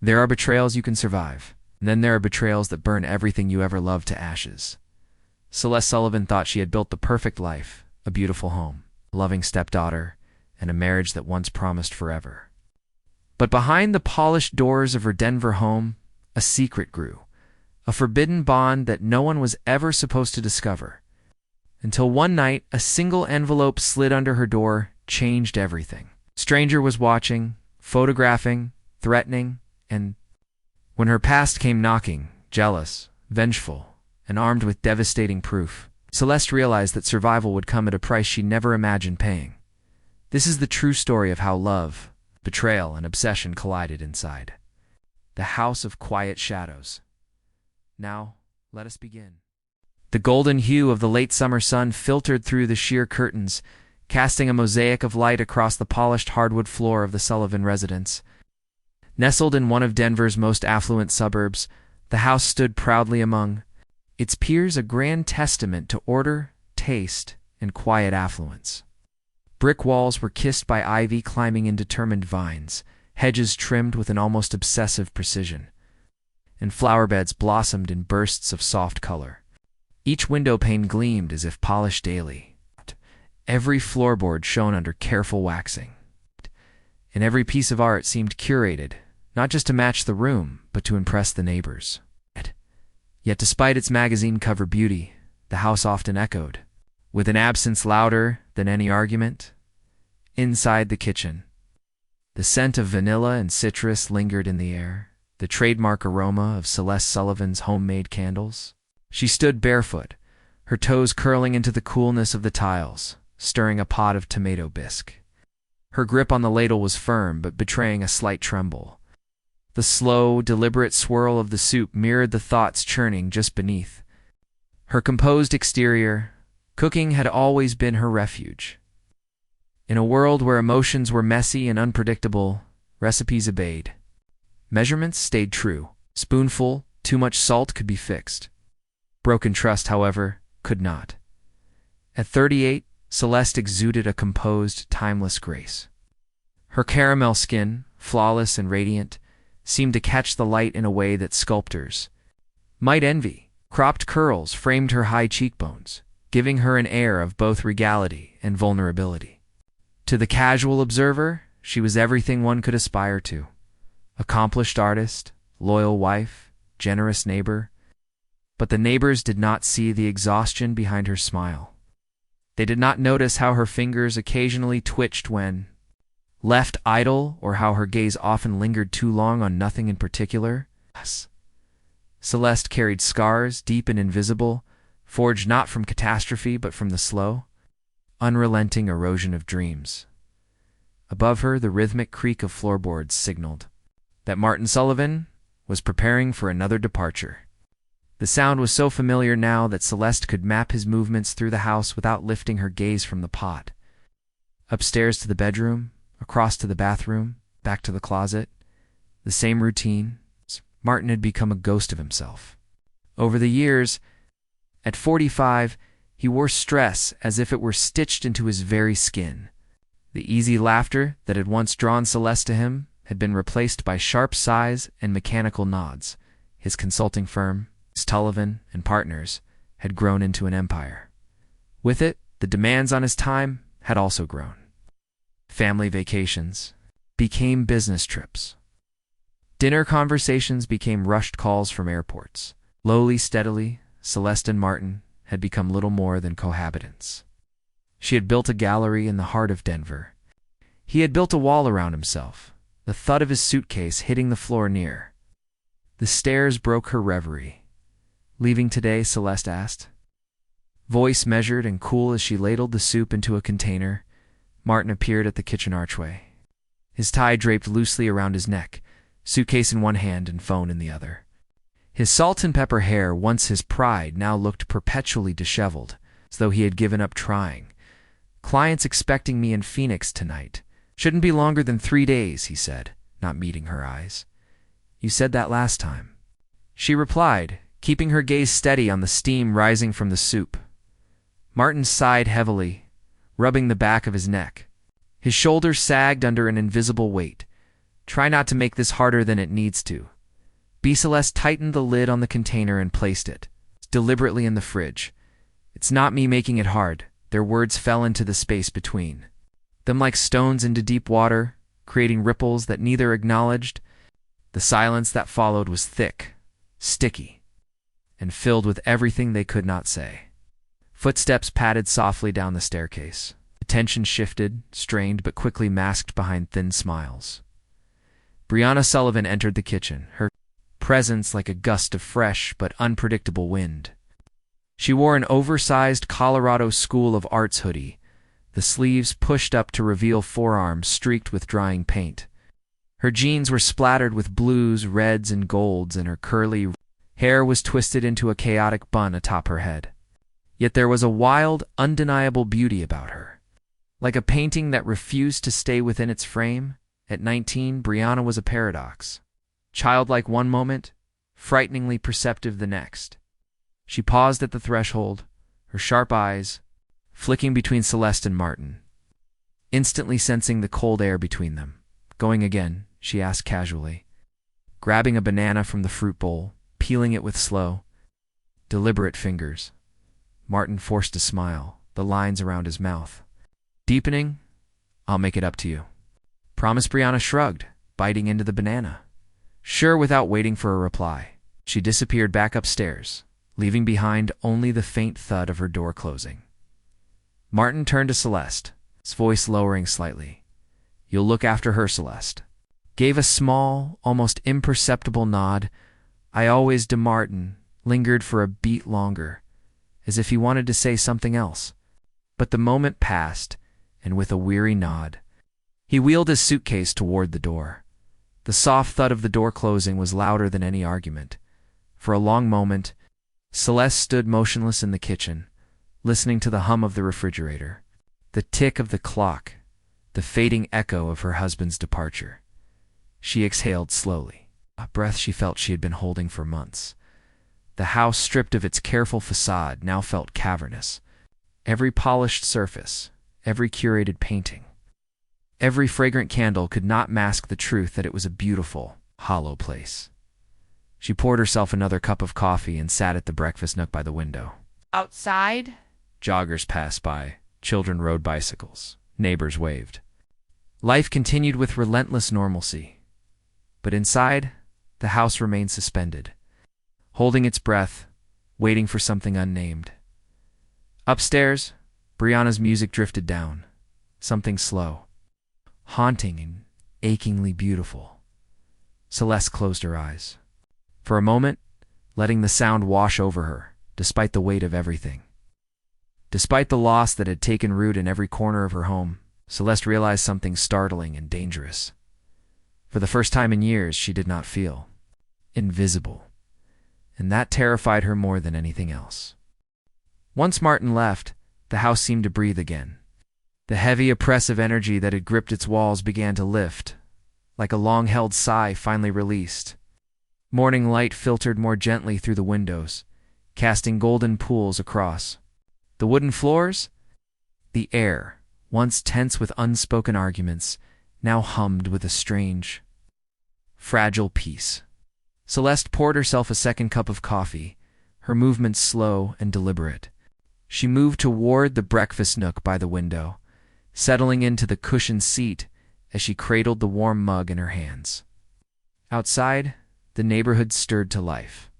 There are betrayals you can survive, and then there are betrayals that burn everything you ever loved to ashes. Celeste Sullivan thought she had built the perfect life, a beautiful home, a loving stepdaughter, and a marriage that once promised forever. But behind the polished doors of her Denver home, a secret grew, a forbidden bond that no one was ever supposed to discover. Until one night, a single envelope slid under her door, changed everything. Stranger was watching, photographing, threatening, and when her past came knocking, jealous, vengeful, and armed with devastating proof, Celeste realized that survival would come at a price she never imagined paying. This is the true story of how love, betrayal, and obsession collided inside the House of Quiet Shadows. Now, let us begin. The golden hue of the late summer sun filtered through the sheer curtains, casting a mosaic of light across the polished hardwood floor of the Sullivan residence. Nestled in one of Denver's most affluent suburbs, the house stood proudly among its peers, a grand testament to order, taste, and quiet affluence. Brick walls were kissed by ivy climbing in determined vines, hedges trimmed with an almost obsessive precision, and flower beds blossomed in bursts of soft color. Each window pane gleamed as if polished daily. Every floorboard shone under careful waxing, and every piece of art seemed curated, not just to match the room, but to impress the neighbors. Yet despite its magazine-cover beauty, the house often echoed, with an absence louder than any argument. Inside the kitchen, the scent of vanilla and citrus lingered in the air, the trademark aroma of Celeste Sullivan's homemade candles. She stood barefoot, her toes curling into the coolness of the tiles, stirring a pot of tomato bisque. Her grip on the ladle was firm but betraying a slight tremble. The slow, deliberate swirl of the soup mirrored the thoughts churning just beneath. Her composed exterior, cooking had always been her refuge. In a world where emotions were messy and unpredictable, recipes obeyed. Measurements stayed true. Spoonful, too much salt could be fixed. Broken trust, however, could not. At 38, Celeste exuded a composed, timeless grace. Her caramel skin, flawless and radiant, seemed to catch the light in a way that sculptors might envy. Cropped curls framed her high cheekbones, giving her an air of both regality and vulnerability. To the casual observer, she was everything one could aspire to. Accomplished artist, loyal wife, generous neighbor. But the neighbors did not see the exhaustion behind her smile. They did not notice how her fingers occasionally twitched when left idle, or how her gaze often lingered too long on nothing in particular. Celeste carried scars, deep and invisible, forged not from catastrophe but from the slow, unrelenting erosion of dreams. Above her, the rhythmic creak of floorboards signaled that Martin Sullivan was preparing for another departure. The sound was so familiar now that Celeste could map his movements through the house without lifting her gaze from the pot. Upstairs to the bedroom, across to the bathroom, back to the closet. The same routine. Martin had become a ghost of himself. Over the years, at 45, he wore stress as if it were stitched into his very skin. The easy laughter that had once drawn Celeste to him had been replaced by sharp sighs and mechanical nods. His consulting firm, Sullivan and Partners, had grown into an empire. With it, the demands on his time had also grown. Family vacations became business trips. Dinner conversations became rushed calls from airports. Slowly, steadily, Celeste and Martin had become little more than cohabitants. She had built a gallery in the heart of Denver. He had built a wall around himself, the thud of his suitcase hitting the floor near. The stairs broke her reverie. "Leaving today?" Celeste asked. Voice measured and cool as she ladled the soup into a container, Martin appeared at the kitchen archway. His tie draped loosely around his neck, suitcase in one hand and phone in the other. His salt and pepper hair, once his pride, now looked perpetually disheveled, as though he had given up trying. "Clients expecting me in Phoenix tonight. Shouldn't be longer than 3 days," he said, not meeting her eyes. "You said that last time," she replied, keeping her gaze steady on the steam rising from the soup. Martin sighed heavily, rubbing the back of his neck. His shoulders sagged under an invisible weight. Try not to make this harder than it needs to. Celeste tightened the lid on the container and placed it deliberately in the fridge. It's not me making it hard. Their words fell into the space between them like stones into deep water, creating ripples that neither acknowledged. The silence that followed was thick, sticky, and filled with everything they could not say. Footsteps padded softly down the staircase. The tension shifted, strained, but quickly masked behind thin smiles. Brianna Sullivan entered the kitchen, her presence like a gust of fresh but unpredictable wind. She wore an oversized Colorado School of Arts hoodie, the sleeves pushed up to reveal forearms streaked with drying paint. Her jeans were splattered with blues, reds, and golds, and her curly hair was twisted into a chaotic bun atop her head. Yet there was a wild, undeniable beauty about her. Like a painting that refused to stay within its frame, at 19, Brianna was a paradox. Childlike one moment, frighteningly perceptive the next. She paused at the threshold, her sharp eyes flicking between Celeste and Martin, instantly sensing the cold air between them. Going again, she asked casually, grabbing a banana from the fruit bowl, peeling it with slow, deliberate fingers. Martin forced a smile, the lines around his mouth deepening. I'll make it up to you. Promise. Brianna shrugged, biting into the banana. Sure, without waiting for a reply. She disappeared back upstairs, leaving behind only the faint thud of her door closing. Martin turned to Celeste, his voice lowering slightly. You'll look after her, Celeste. Gave a small, almost imperceptible nod. I always do. Martin lingered for a beat longer, as if he wanted to say something else. But the moment passed, and with a weary nod, he wheeled his suitcase toward the door. The soft thud of the door closing was louder than any argument. For a long moment, Celeste stood motionless in the kitchen, listening to the hum of the refrigerator, the tick of the clock, the fading echo of her husband's departure. She exhaled slowly, a breath she felt she had been holding for months. The house, stripped of its careful facade, now felt cavernous. Every polished surface, every curated painting, every fragrant candle could not mask the truth that it was a beautiful, hollow place. She poured herself another cup of coffee and sat at the breakfast nook by the window. Outside? Joggers passed by, children rode bicycles, neighbors waved. Life continued with relentless normalcy. But inside, the house remained suspended, holding its breath, waiting for something unnamed. Upstairs, Brianna's music drifted down, something slow, haunting and achingly beautiful. Celeste closed her eyes. For a moment, letting the sound wash over her, despite the weight of everything. Despite the loss that had taken root in every corner of her home, Celeste realized something startling and dangerous. For the first time in years, she did not feel invisible, and that terrified her more than anything else. Once Martin left, the house seemed to breathe again. The heavy, oppressive energy that had gripped its walls began to lift, like a long-held sigh finally released. Morning light filtered more gently through the windows, casting golden pools across the wooden floors. The air, once tense with unspoken arguments, now hummed with a strange, fragile peace. Celeste poured herself a second cup of coffee, her movements slow and deliberate. She moved toward the breakfast nook by the window, settling into the cushioned seat as she cradled the warm mug in her hands. Outside, the neighborhood stirred to life.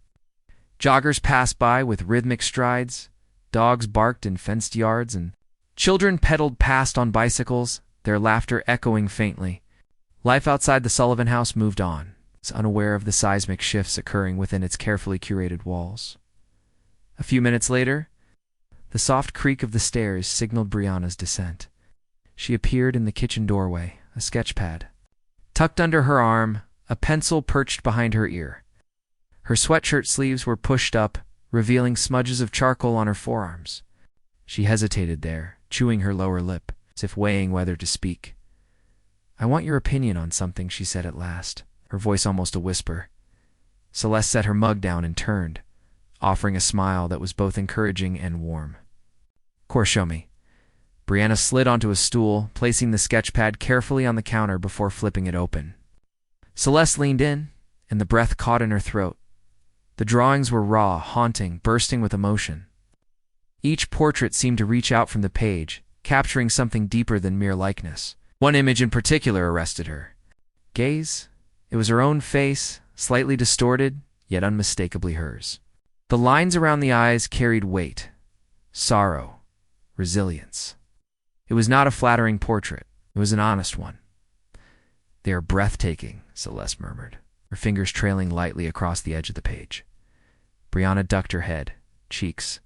Joggers passed by with rhythmic strides, dogs barked in fenced yards, and children pedaled past on bicycles, their laughter echoing faintly. Life outside the Sullivan house moved on, unaware of the seismic shifts occurring within its carefully curated walls. A few minutes later, the soft creak of the stairs signaled Brianna's descent. She appeared in the kitchen doorway, a sketch pad tucked under her arm, a pencil perched behind her ear. Her sweatshirt sleeves were pushed up, revealing smudges of charcoal on her forearms. She hesitated there, chewing her lower lip, as if weighing whether to speak. I want your opinion on something, she said at last, her voice almost a whisper. Celeste set her mug down and turned, offering a smile that was both encouraging and warm. Course, show me. Brianna slid onto a stool, placing the sketch pad carefully on the counter before flipping it open. Celeste leaned in, and the breath caught in her throat. The drawings were raw, haunting, bursting with emotion. Each portrait seemed to reach out from the page, capturing something deeper than mere likeness. One image in particular arrested her gaze. It was her own face, slightly distorted, yet unmistakably hers. The lines around the eyes carried weight, sorrow, resilience. It was not a flattering portrait. It was an honest one. "They are breathtaking," Celeste murmured, her fingers trailing lightly across the edge of the page. Brianna ducked her head, cheeks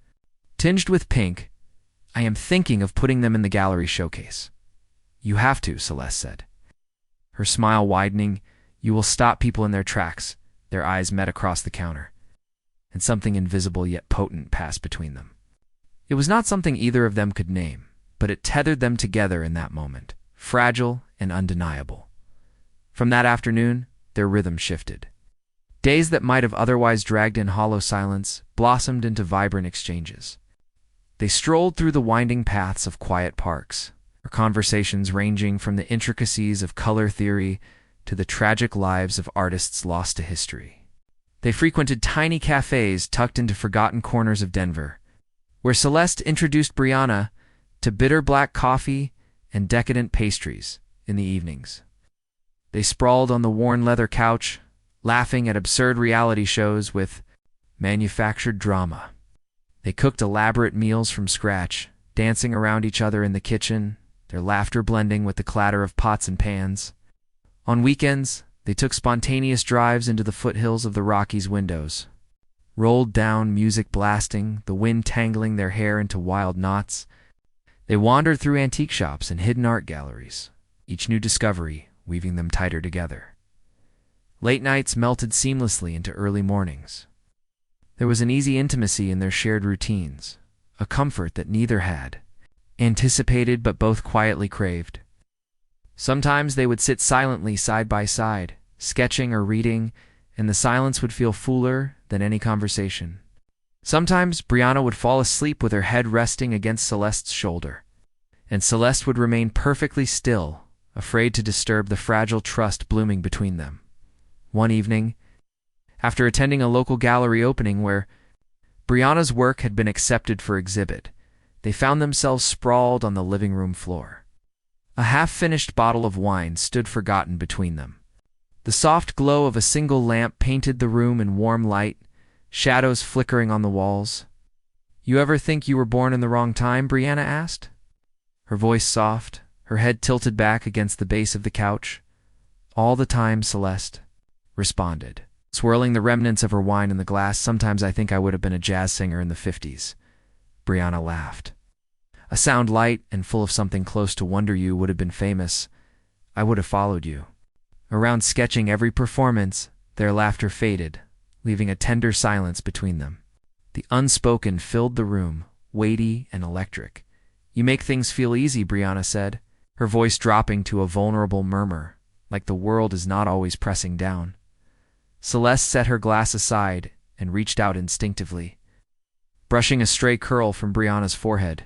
tinged with pink. "I am thinking of putting them in the gallery showcase." "You have to," Celeste said, her smile widening. "You will stop people in their tracks." Their eyes met across the counter, and something invisible yet potent passed between them. It was not something either of them could name, but it tethered them together in that moment, fragile and undeniable. From that afternoon, their rhythm shifted. Days that might have otherwise dragged in hollow silence blossomed into vibrant exchanges. They strolled through the winding paths of quiet parks, their conversations ranging from the intricacies of color theory to the tragic lives of artists lost to history. They frequented tiny cafes tucked into forgotten corners of Denver, where Celeste introduced Brianna to bitter black coffee and decadent pastries in the evenings. They sprawled on the worn leather couch, laughing at absurd reality shows with manufactured drama. They cooked elaborate meals from scratch, dancing around each other in the kitchen, their laughter blending with the clatter of pots and pans. On weekends, they took spontaneous drives into the foothills of the Rockies' windows, rolled down, music blasting, the wind tangling their hair into wild knots. They wandered through antique shops and hidden art galleries, each new discovery weaving them tighter together. Late nights melted seamlessly into early mornings. There was an easy intimacy in their shared routines, a comfort that neither had anticipated but both quietly craved. Sometimes they would sit silently side by side, sketching or reading, and the silence would feel fuller than any conversation. Sometimes Brianna would fall asleep with her head resting against Celeste's shoulder, and Celeste would remain perfectly still, afraid to disturb the fragile trust blooming between them. One evening, after attending a local gallery opening where Brianna's work had been accepted for exhibit, they found themselves sprawled on the living room floor. A half-finished bottle of wine stood forgotten between them. The soft glow of a single lamp painted the room in warm light, shadows flickering on the walls. "You ever think you were born in the wrong time?" Brianna asked, her voice soft, her head tilted back against the base of the couch. "All the time," Celeste responded, swirling the remnants of her wine in the glass. "Sometimes I think I would have been a jazz singer in the 50s. Brianna laughed. "A sound light and full of something close to wonder. You would have been famous. I would have followed you." Around sketching every performance, their laughter faded, leaving a tender silence between them. The unspoken filled the room, weighty and electric. "You make things feel easy," Brianna said, her voice dropping to a vulnerable murmur, like the world is not always pressing down. Celeste set her glass aside and reached out instinctively, brushing a stray curl from Brianna's forehead.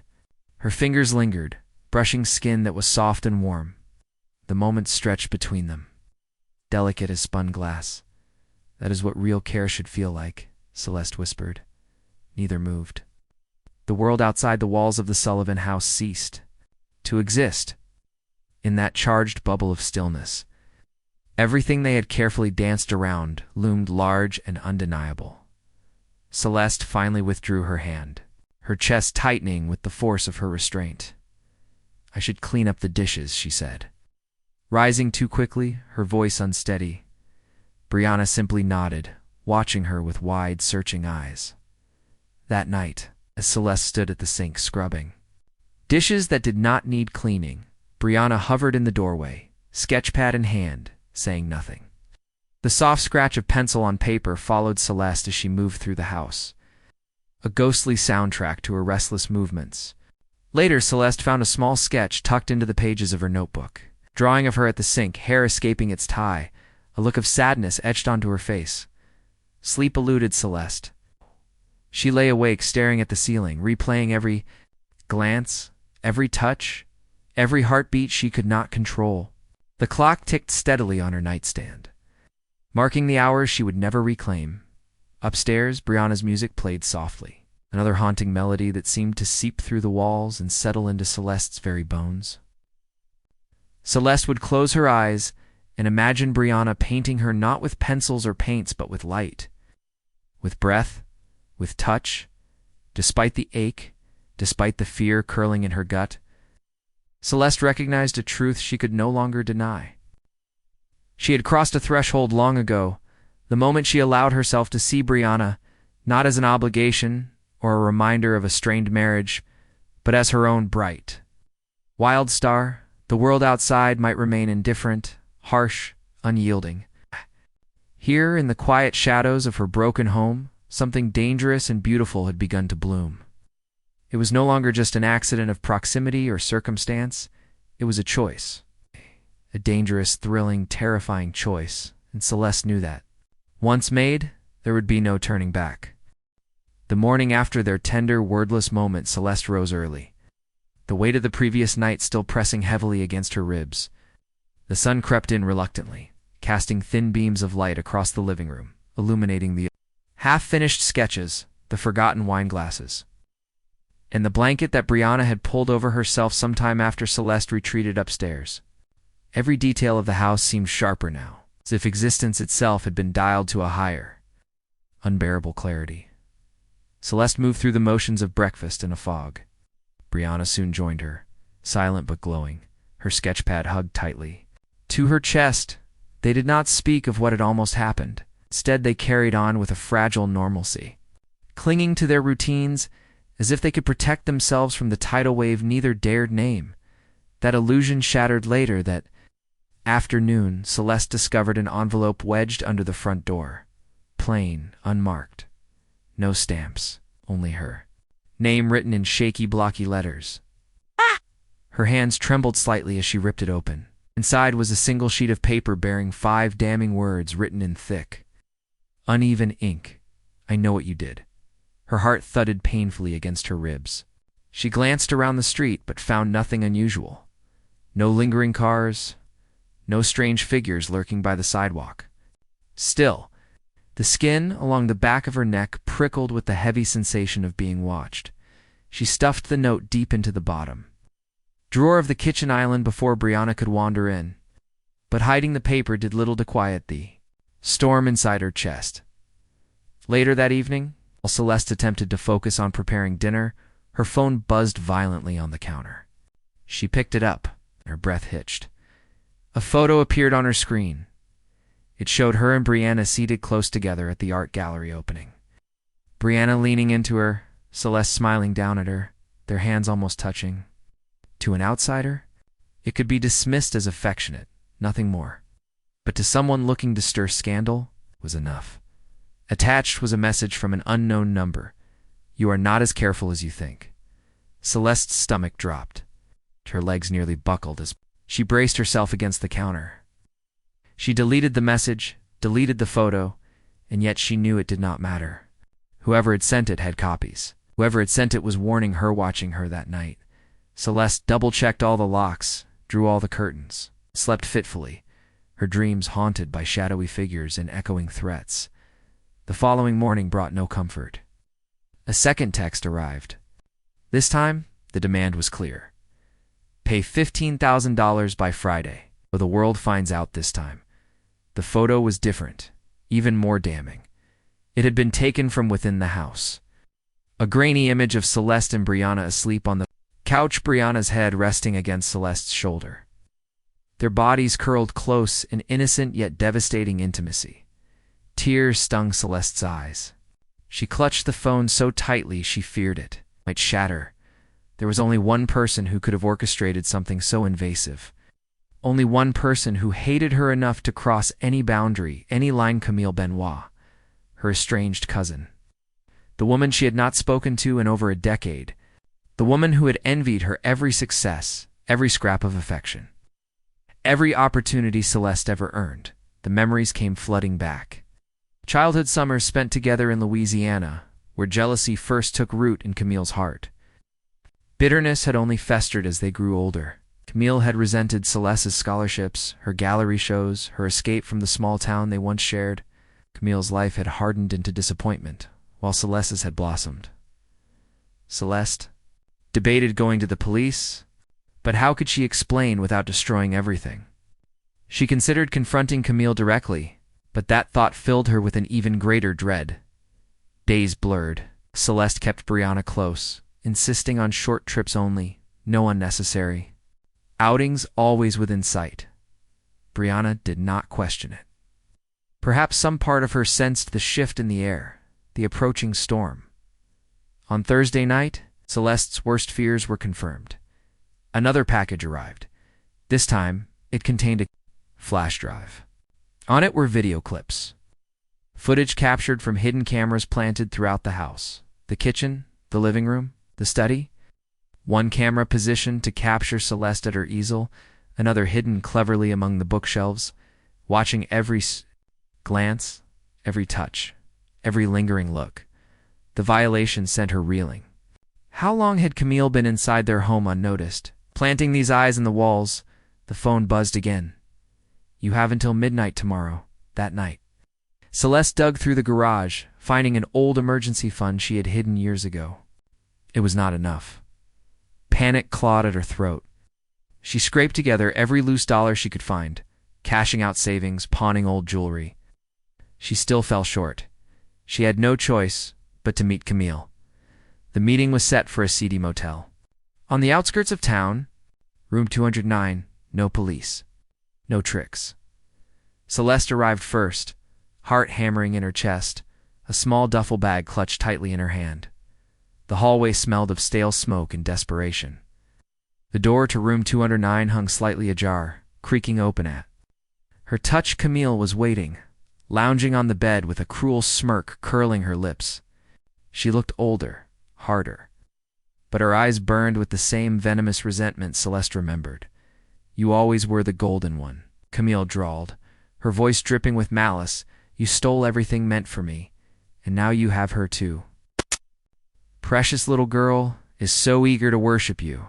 Her fingers lingered, brushing skin that was soft and warm. The moments stretched between them, delicate as spun glass. "That is what real care should feel like," Celeste whispered. Neither moved. The world outside the walls of the Sullivan house ceased to exist. In that charged bubble of stillness, everything they had carefully danced around loomed large and undeniable. Celeste finally withdrew her hand, her chest tightening with the force of her restraint. "I should clean up the dishes," she said, rising too quickly, her voice unsteady. Brianna simply nodded, watching her with wide, searching eyes. That night, as Celeste stood at the sink scrubbing dishes that did not need cleaning, Brianna hovered in the doorway, sketchpad in hand, saying nothing. The soft scratch of pencil on paper followed Celeste as she moved through the house, a ghostly soundtrack to her restless movements. Later, Celeste found a small sketch tucked into the pages of her notebook, drawing of her at the sink, hair escaping its tie, a look of sadness etched onto her face. Sleep eluded Celeste. She lay awake, staring at the ceiling, replaying every glance, every touch, every heartbeat she could not control. The clock ticked steadily on her nightstand, marking the hours she would never reclaim. Upstairs, Brianna's music played softly, another haunting melody that seemed to seep through the walls and settle into Celeste's very bones. Celeste would close her eyes and imagine Brianna painting her not with pencils or paints but with light, with breath, with touch. Despite the ache, despite the fear curling in her gut, Celeste recognized a truth she could no longer deny. She had crossed a threshold long ago, the moment she allowed herself to see Brianna, not as an obligation or a reminder of a strained marriage, but as her own bright, wild star. The world outside might remain indifferent, harsh, unyielding. Here, in the quiet shadows of her broken home, something dangerous and beautiful had begun to bloom. It was no longer just an accident of proximity or circumstance. It was a choice. A dangerous, thrilling, terrifying choice, and Celeste knew that. Once made, there would be no turning back. The morning after their tender, wordless moment, Celeste rose early, the weight of the previous night still pressing heavily against her ribs. The sun crept in reluctantly, casting thin beams of light across the living room, illuminating the half-finished sketches, the forgotten wine glasses, and the blanket that Brianna had pulled over herself sometime after Celeste retreated upstairs. Every detail of the house seemed sharper now, as if existence itself had been dialed to a higher, unbearable clarity. Celeste moved through the motions of breakfast in a fog. Brianna soon joined her, silent but glowing, her sketchpad hugged tightly to her chest. They did not speak of what had almost happened. Instead, they carried on with a fragile normalcy, clinging to their routines as if they could protect themselves from the tidal wave neither dared name. That illusion shattered later. That afternoon, Celeste discovered an envelope wedged under the front door. Plain, unmarked. No stamps, only her name written in shaky, blocky letters. Her hands trembled slightly as she ripped it open. Inside was a single sheet of paper bearing 5 damning words written in thick, uneven ink. "I know what you did." Her heart thudded painfully against her ribs. She glanced around the street but found nothing unusual. No lingering cars, no strange figures lurking by the sidewalk. Still, the skin along the back of her neck prickled with the heavy sensation of being watched. She stuffed the note deep into the bottom drawer of the kitchen island before Brianna could wander in. But hiding the paper did little to quiet the storm inside her chest. Later that evening, while Celeste attempted to focus on preparing dinner, her phone buzzed violently on the counter. She picked it up, and her breath hitched. A photo appeared on her screen. It showed her and Brianna seated close together at the art gallery opening. Brianna leaning into her, Celeste smiling down at her, their hands almost touching. To an outsider, it could be dismissed as affectionate, nothing more. But to someone looking to stir scandal, was enough. Attached was a message from an unknown number. "You are not as careful as you think." Celeste's stomach dropped. Her legs nearly buckled as she braced herself against the counter. She deleted the message, deleted the photo, and yet she knew it did not matter. Whoever had sent it had copies. Whoever had sent it was warning her, watching her that night. Celeste double-checked all the locks, drew all the curtains, slept fitfully, her dreams haunted by shadowy figures and echoing threats. The following morning brought no comfort. A second text arrived. This time, the demand was clear. Pay $15,000 by Friday, or the world finds out this time. The photo was different, even more damning. It had been taken from within the house. A grainy image of Celeste and Brianna asleep on the couch, Brianna's head resting against Celeste's shoulder. Their bodies curled close in innocent yet devastating intimacy. Tears stung Celeste's eyes. She clutched the phone so tightly she feared it might shatter. There was only one person who could have orchestrated something so invasive. Only one person who hated her enough to cross any boundary, any line: Camille Benoit, her estranged cousin. The woman she had not spoken to in over a decade. The woman who had envied her every success, every scrap of affection. Every opportunity Celeste ever earned. The memories came flooding back. Childhood summers spent together in Louisiana, where jealousy first took root in Camille's heart. Bitterness had only festered as they grew older. Camille had resented Celeste's scholarships, her gallery shows, her escape from the small town they once shared. Camille's life had hardened into disappointment, while Celeste's had blossomed. Celeste debated going to the police, but how could she explain without destroying everything? She considered confronting Camille directly, but that thought filled her with an even greater dread. Days blurred. Celeste kept Brianna close, insisting on short trips only, no unnecessary outings always within sight. Brianna did not question it. Perhaps some part of her sensed the shift in the air, the approaching storm. On Thursday night, Celeste's worst fears were confirmed. Another package arrived. This time, it contained a flash drive. On it were video clips. Footage captured from hidden cameras planted throughout the house. The kitchen, the living room, the study. One camera positioned to capture Celeste at her easel, another hidden cleverly among the bookshelves, watching every glance, every touch, every lingering look. The violation sent her reeling. How long had Camille been inside their home unnoticed? Planting these eyes in the walls, the phone buzzed again. "You have until midnight tomorrow," that night. Celeste dug through the garage, finding an old emergency fund she had hidden years ago. It was not enough. Panic clawed at her throat. She scraped together every loose dollar she could find, cashing out savings, pawning old jewelry. She still fell short. She had no choice but to meet Camille. The meeting was set for a seedy motel. On the outskirts of town, room 209, no police, no tricks. Celeste arrived first, heart hammering in her chest, a small duffel bag clutched tightly in her hand. The hallway smelled of stale smoke and desperation. The door to room 209 hung slightly ajar, creaking open at her touch. Camille was waiting, lounging on the bed with a cruel smirk curling her lips. She looked older, harder, but her eyes burned with the same venomous resentment Celeste remembered. "You always were the golden one," Camille drawled, her voice dripping with malice. "You stole everything meant for me, and now you have her too. Precious little girl is so eager to worship you."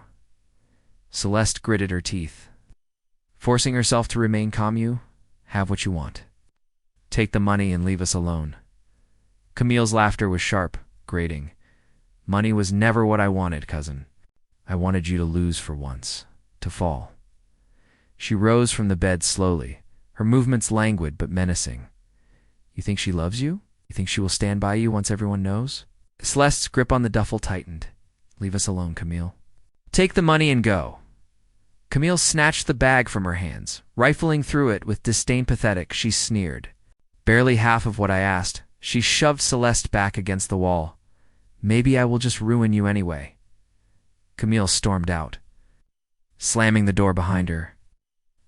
Celeste gritted her teeth. Forcing herself to remain calm, "You have what you want. Take the money and leave us alone." Camille's laughter was sharp, grating. "Money was never what I wanted, cousin. I wanted you to lose for once, to fall." She rose from the bed slowly, her movements languid but menacing. "You think she loves you? You think she will stand by you once everyone knows?" Celeste's grip on the duffel tightened. "Leave us alone, Camille. Take the money and go." Camille snatched the bag from her hands. Rifling through it with disdain pathetic, she sneered. "Barely half of what I asked." She shoved Celeste back against the wall. "Maybe I will just ruin you anyway." Camille stormed out, slamming the door behind her.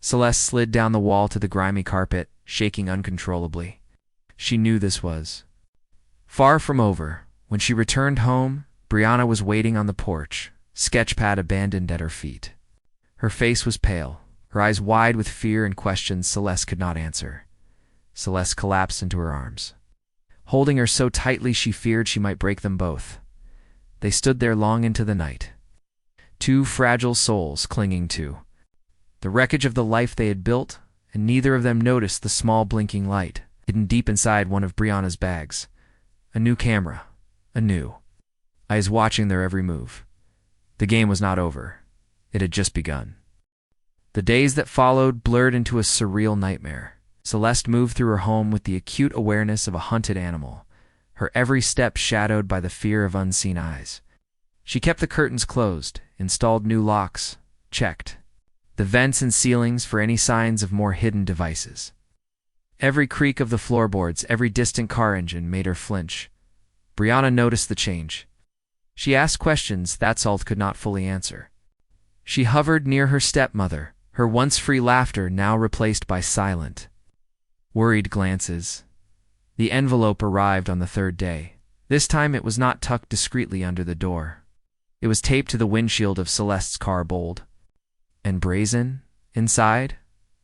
Celeste slid down the wall to the grimy carpet, shaking uncontrollably. She knew this was far from over. When she returned home, Brianna was waiting on the porch, sketchpad abandoned at her feet. Her face was pale, her eyes wide with fear and questions Celeste could not answer. Celeste collapsed into her arms, holding her so tightly she feared she might break them both. They stood there long into the night, two fragile souls clinging to the wreckage of the life they had built, and neither of them noticed the small blinking light hidden deep inside one of Brianna's bags. A new camera, anew, eyes watching their every move. The game was not over. It had just begun. The days that followed blurred into a surreal nightmare. Celeste moved through her home with the acute awareness of a hunted animal, her every step shadowed by the fear of unseen eyes. She kept the curtains closed, installed new locks, checked the vents and ceilings for any signs of more hidden devices. Every creak of the floorboards, every distant car engine made her flinch. Brianna noticed the change. She asked questions that Salt could not fully answer. She hovered near her stepmother, her once free laughter now replaced by silent, worried glances. The envelope arrived on the third day. This time it was not tucked discreetly under the door. It was taped to the windshield of Celeste's car, bold and brazen. Inside,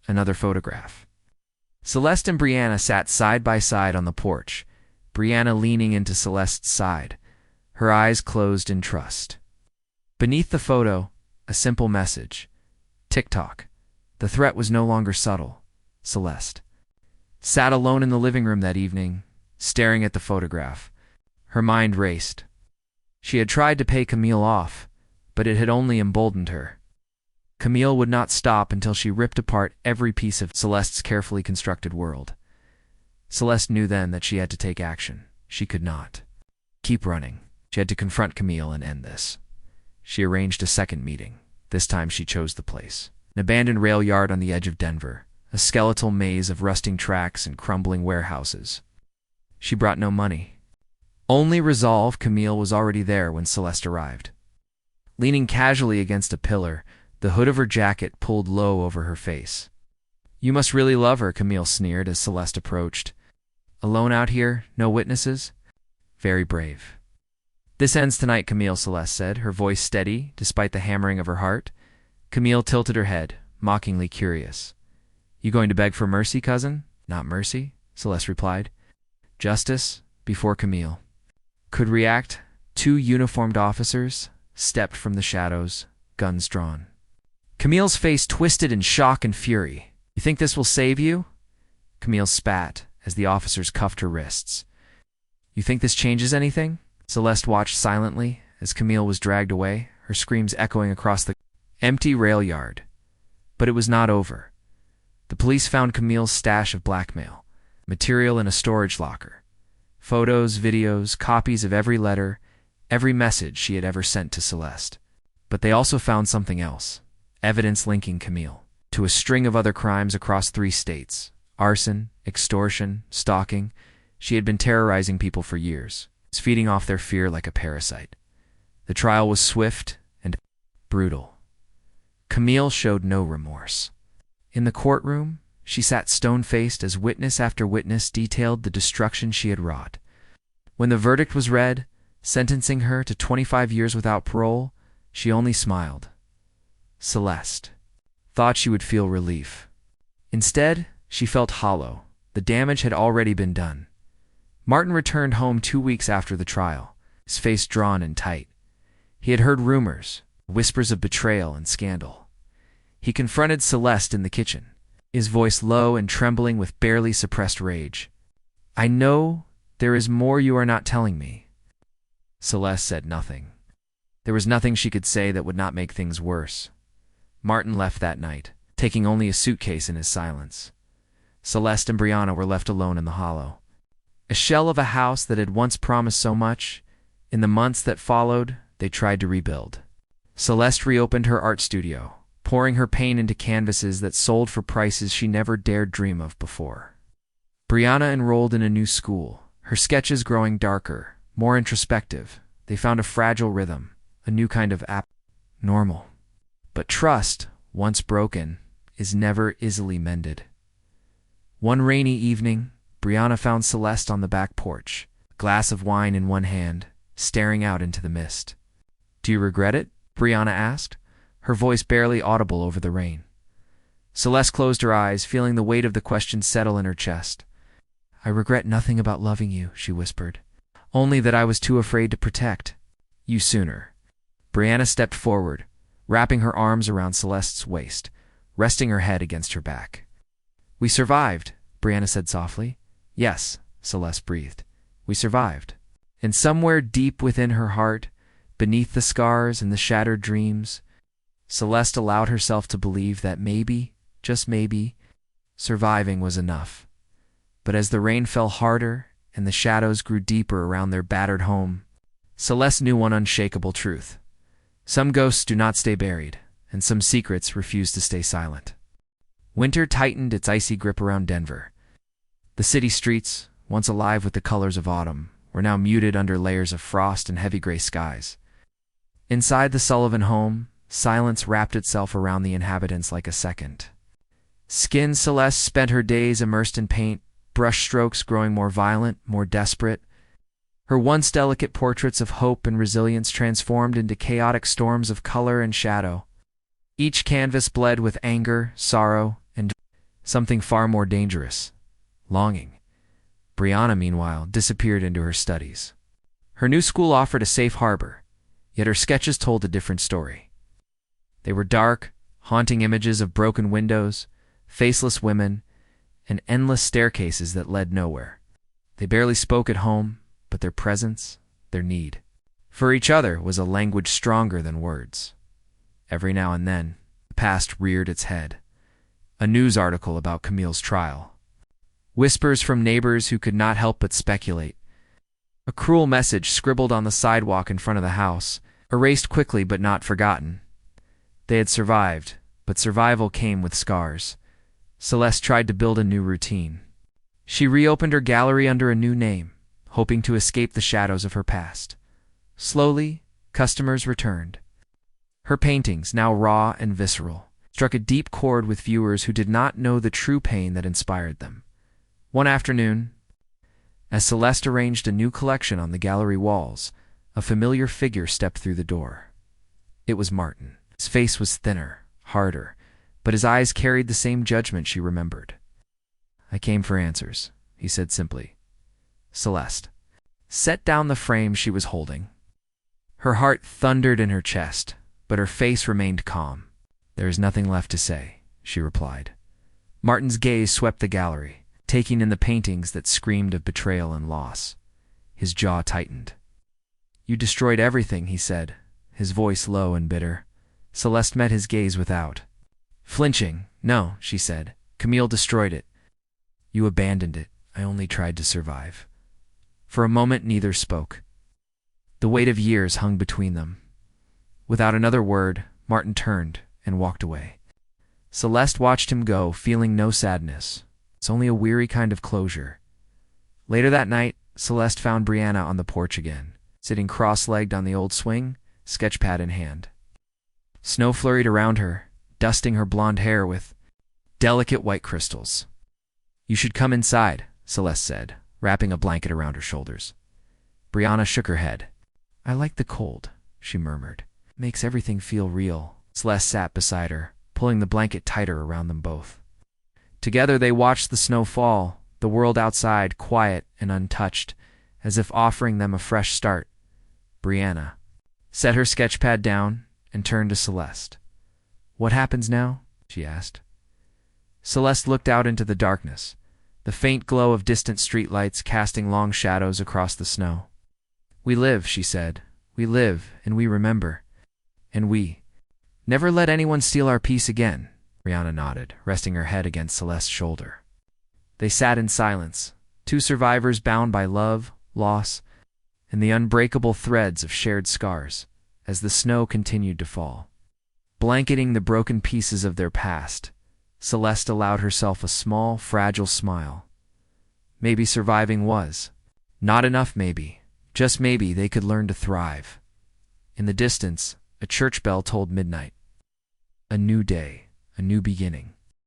another photograph. Celeste and Brianna sat side by side on the porch, Brianna leaning into Celeste's side, her eyes closed in trust. Beneath the photo, a simple message. Tick-tock. The threat was no longer subtle. Celeste sat alone in the living room that evening, staring at the photograph. Her mind raced. She had tried to pay Camille off, but it had only emboldened her. Camille would not stop until she ripped apart every piece of Celeste's carefully constructed world. Celeste knew then that she had to take action. She could not keep running. She had to confront Camille and end this. She arranged a second meeting. This time she chose the place. An abandoned rail yard on the edge of Denver, a skeletal maze of rusting tracks and crumbling warehouses. She brought no money. Only resolve. Camille was already there when Celeste arrived. Leaning casually against a pillar, the hood of her jacket pulled low over her face. "You must really love her," Camille sneered as Celeste approached. "Alone out here, no witnesses? Very brave." "This ends tonight, Camille," Celeste said, her voice steady despite the hammering of her heart. Camille tilted her head, mockingly curious. "You going to beg for mercy, cousin?" "Not mercy," Celeste replied. "Justice," before Camille could react. Two uniformed officers stepped from the shadows, guns drawn. Camille's face twisted in shock and fury. "You think this will save you?" Camille spat as the officers cuffed her wrists. "You think this changes anything?" Celeste watched silently as Camille was dragged away, her screams echoing across the empty rail yard. But it was not over. The police found Camille's stash of blackmail material in a storage locker. Photos, videos, copies of every letter, every message she had ever sent to Celeste. But they also found something else. Evidence linking Camille to a string of other crimes across 3 states. Arson, extortion, stalking. She had been terrorizing people for years, feeding off their fear like a parasite. The trial was swift and brutal. Camille showed no remorse. In the courtroom, she sat stone-faced as witness after witness detailed the destruction she had wrought. When the verdict was read, sentencing her to 25 years without parole, she only smiled. Celeste thought she would feel relief. Instead, she felt hollow. The damage had already been done. Martin returned home 2 weeks after the trial, his face drawn and tight. He had heard rumors, whispers of betrayal and scandal. He confronted Celeste in the kitchen, his voice low and trembling with barely suppressed rage. "I know there is more you are not telling me." Celeste said nothing. There was nothing she could say that would not make things worse. Martin left that night, taking only a suitcase in his silence. Celeste and Brianna were left alone in the hollow. A shell of a house that had once promised so much. In the months that followed, they tried to rebuild. Celeste reopened her art studio, pouring her pain into canvases that sold for prices she never dared dream of before. Brianna enrolled in a new school, her sketches growing darker, more introspective. They found a fragile rhythm, a new kind of normal. But trust, once broken, is never easily mended. One rainy evening, Brianna found Celeste on the back porch, a glass of wine in one hand, staring out into the mist. "Do you regret it?" Brianna asked, her voice barely audible over the rain. Celeste closed her eyes, feeling the weight of the question settle in her chest. "I regret nothing about loving you," she whispered. "Only that I was too afraid to protect you sooner." Brianna stepped forward, wrapping her arms around Celeste's waist, resting her head against her back. "We survived," Brianna said softly. "Yes," Celeste breathed. "We survived." And somewhere deep within her heart, beneath the scars and the shattered dreams, Celeste allowed herself to believe that maybe, just maybe, surviving was enough. But as the rain fell harder and the shadows grew deeper around their battered home, Celeste knew one unshakable truth. Some ghosts do not stay buried, and some secrets refuse to stay silent. Winter tightened its icy grip around Denver. The city streets, once alive with the colors of autumn, were now muted under layers of frost and heavy gray skies. Inside the Sullivan home, silence wrapped itself around the inhabitants like a second. Skin Celeste spent her days immersed in paint, brushstrokes growing more violent, more desperate. Her once delicate portraits of hope and resilience transformed into chaotic storms of color and shadow. Each canvas bled with anger, sorrow, and something far more dangerous, longing. Brianna, meanwhile, disappeared into her studies. Her new school offered a safe harbor, yet her sketches told a different story. They were dark, haunting images of broken windows, faceless women, and endless staircases that led nowhere. They barely spoke at home, but their presence, their need for each other was a language stronger than words. Every now and then, the past reared its head. A news article about Camille's trial. Whispers from neighbors who could not help but speculate. A cruel message scribbled on the sidewalk in front of the house, erased quickly but not forgotten. They had survived, but survival came with scars. Celeste tried to build a new routine. She reopened her gallery under a new name, hoping to escape the shadows of her past. Slowly, customers returned. Her paintings, now raw and visceral, struck a deep chord with viewers who did not know the true pain that inspired them. One afternoon, as Celeste arranged a new collection on the gallery walls, a familiar figure stepped through the door. It was Martin. His face was thinner, harder, but his eyes carried the same judgment she remembered. "I came for answers," he said simply. Celeste set down the frame she was holding. Her heart thundered in her chest, but her face remained calm. "There is nothing left to say," she replied. Martin's gaze swept the gallery, taking in the paintings that screamed of betrayal and loss. His jaw tightened. "You destroyed everything," he said, his voice low and bitter. Celeste met his gaze without flinching. "No," she said. "Camille destroyed it. You abandoned it. I only tried to survive." For a moment neither spoke. The weight of years hung between them. Without another word, Martin turned and walked away. Celeste watched him go, feeling no sadness. It's only a weary kind of closure. Later that night, Celeste found Brianna on the porch again, sitting cross-legged on the old swing, sketchpad in hand. Snow flurried around her, dusting her blonde hair with delicate white crystals. "You should come inside," Celeste said, wrapping a blanket around her shoulders. Brianna shook her head. "I like the cold," she murmured. "Makes everything feel real." Celeste sat beside her, pulling the blanket tighter around them both. Together they watched the snow fall, the world outside quiet and untouched, as if offering them a fresh start. Brianna set her sketchpad down and turned to Celeste. "What happens now?" she asked. Celeste looked out into the darkness, the faint glow of distant streetlights casting long shadows across the snow. "We live," she said. "We live, and we remember. And we never let anyone steal our peace again." Brianna nodded, resting her head against Celeste's shoulder. They sat in silence, two survivors bound by love, loss, and the unbreakable threads of shared scars, as the snow continued to fall. Blanketing the broken pieces of their past, Celeste allowed herself a small, fragile smile. Maybe surviving was not enough, maybe. Just maybe they could learn to thrive. In the distance, a church bell tolled midnight. A new day, a new beginning.